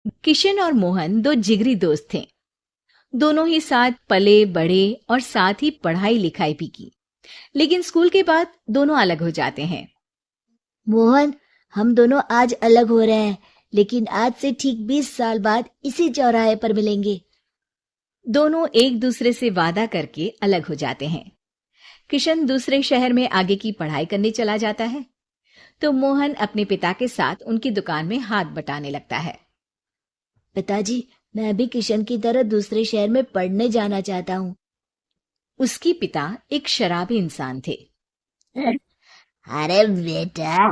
किशन और मोहन दो जिगरी दोस्त थे। दोनों ही साथ पले बढ़े और साथ ही पढ़ाई लिखाई भी की। लेकिन स्कूल के बाद दोनों अलग हो जाते हैं। मोहन, हम दोनों आज अलग हो रहे हैं, लेकिन आज से ठीक 20 साल बाद इसी चौराहे पर मिलेंगे। दोनों एक दूसरे से वादा करके अलग हो जाते हैं। किशन दूसरे शहर में आगे की पढ़ाई करने चला जाता है, तो मोहन अपने पिता के साथ उनकी दुकान में हाथ बटाने लगता है। पिताजी, मैं भी किशन की तरह दूसरे शहर में पढ़ने जाना चाहता हूँ। उसके पिता एक शराबी इंसान थे। अरे बेटा,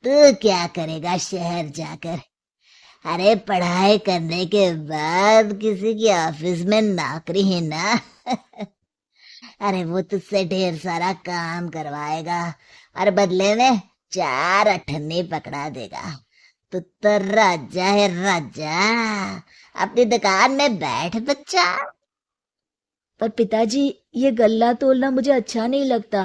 तू क्या करेगा शहर जाकर? अरे पढ़ाई करने के बाद किसी के ऑफिस में नौकरी है ना। अरे वो तुझसे ढेर सारा काम करवाएगा और बदले में 4 अठन्नी पकड़ा देगा। तो राजा है राजा। अपनी दुकान में बैठ बच्चा। पर पिताजी, ये गल्ला तोलना मुझे अच्छा नहीं लगता।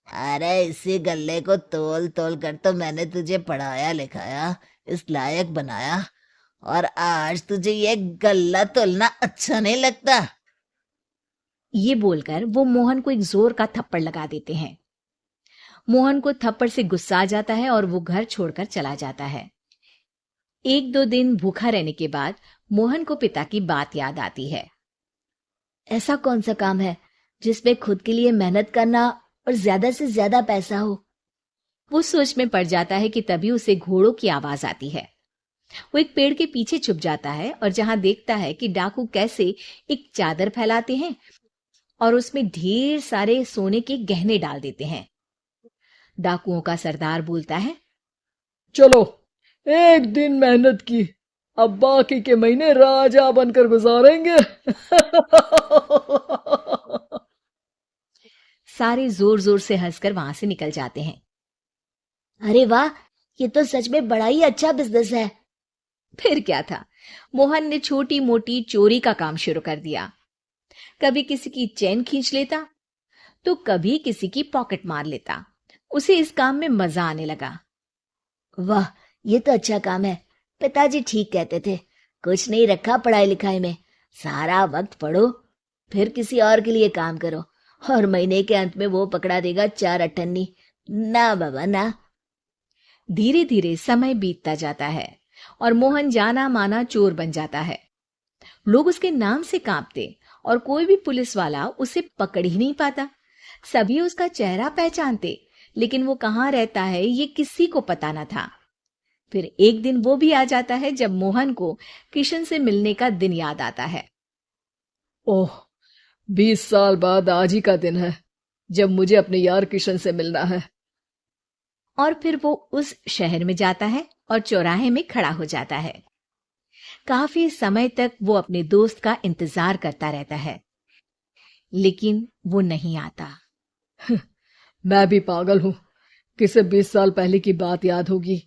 अरे इसी गल्ले को तोल तोल कर तो मैंने तुझे पढ़ाया लिखाया, इस लायक बनाया, और आज तुझे ये गल्ला तोलना अच्छा नहीं लगता। ये बोलकर वो मोहन को एक जोर का थप्पड़ लगा देते हैं। मोहन को थप्पड़ से गुस्सा आ जाता है और वो घर छोड़कर चला जाता है। एक दो दिन भूखा रहने के बाद मोहन को पिता की बात याद आती है। ऐसा कौन सा काम है जिसमें खुद के लिए मेहनत करना और ज्यादा से ज्यादा पैसा हो? वो सोच में पड़ जाता है कि तभी उसे घोड़ों की आवाज आती है। वो एक पेड़ के पीछे छुप जाता है और जहां देखता है कि डाकू कैसे एक चादर फैलाते हैं और उसमें ढेर सारे सोने के गहने डाल देते हैं। डाकुओं का सरदार बोलता है, चलो, एक दिन मेहनत की, अब बाकी के महीने राजा बनकर गुजारेंगे। सारे जोर जोर से हंसकर वहां से निकल जाते हैं। अरे वाह, ये तो सच में बड़ा ही अच्छा बिजनेस है। फिर क्या था, मोहन ने छोटी मोटी चोरी का काम शुरू कर दिया। कभी किसी की चेन खींच लेता, तो कभी किसी की पॉकेट मार लेता। उसे इस काम में मजा आने लगा। वाह, ये तो अच्छा काम है। पिताजी ठीक कहते थे, कुछ नहीं रखा पढ़ाई लिखाई में, सारा वक्त पढ़ो, फिर किसी और के लिए काम करो, और महीने के अंत में वो पकड़ा देगा 4 अठन्नी। ना बाबा ना। धीरे धीरे समय बीतता जाता है और मोहन जाना माना चोर बन जाता है। लोग उसके नाम से कांपते और कोई भी पुलिस वाला उसे पकड़ ही नहीं पाता। सभी उसका चेहरा पहचानते, लेकिन वो कहाँ रहता है ये किसी को पता न था। फिर एक दिन वो भी आ जाता है जब मोहन को किशन से मिलने का दिन याद आता है। ओह, 20 साल बाद आज ही का दिन है जब मुझे अपने यार किशन से मिलना है। और फिर वो उस शहर में जाता है और चौराहे में खड़ा हो जाता है। काफी समय तक वो अपने दोस्त का इंतजार करता रहता है, लेकिन वो नहीं आता। मैं भी पागल हूं, किसे 20 साल पहले की बात याद होगी।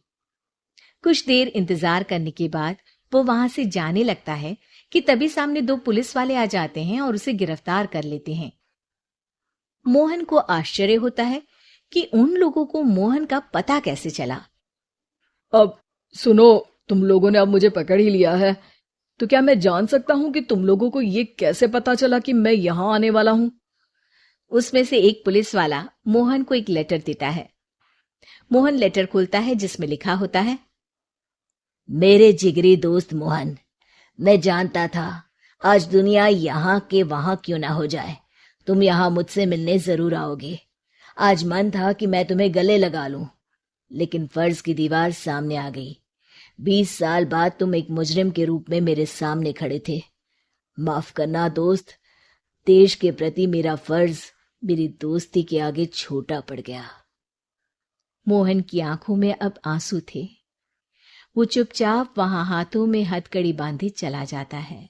कुछ देर इंतजार करने के बाद वो वहां से जाने लगता है कि तभी सामने दो पुलिस वाले आ जाते हैं और उसे गिरफ्तार कर लेते हैं। मोहन को आश्चर्य होता है कि उन लोगों को मोहन का पता कैसे चला। अब सुनो, तुम लोगों ने अब मुझे पकड़ ही लिया है, तो क्या मैं जान सकता हूं कि तुम लोगों को ये कैसे पता चला कि मैं यहां आने वाला हूं? उसमें से एक पुलिस वाला मोहन को एक लेटर देता है। मोहन लेटर खोलता है जिसमें लिखा होता है, मेरे जिगरी दोस्त मोहन, मैं जानता था आज दुनिया यहाँ के वहां क्यों ना हो जाए, तुम यहाँ मुझसे मिलने जरूर आओगे। आज मन था कि मैं तुम्हें गले लगा लूं, लेकिन फर्ज की दीवार सामने आ गई। 20 साल बाद तुम एक मुजरिम के रूप में मेरे सामने खड़े थे। माफ करना दोस्त, देश के प्रति मेरा फर्ज मेरी दोस्ती के आगे छोटा पड़ गया। मोहन की आंखों में अब आंसू थे। वो चुपचाप वहां हाथों में हथकड़ी बांधे चला जाता है।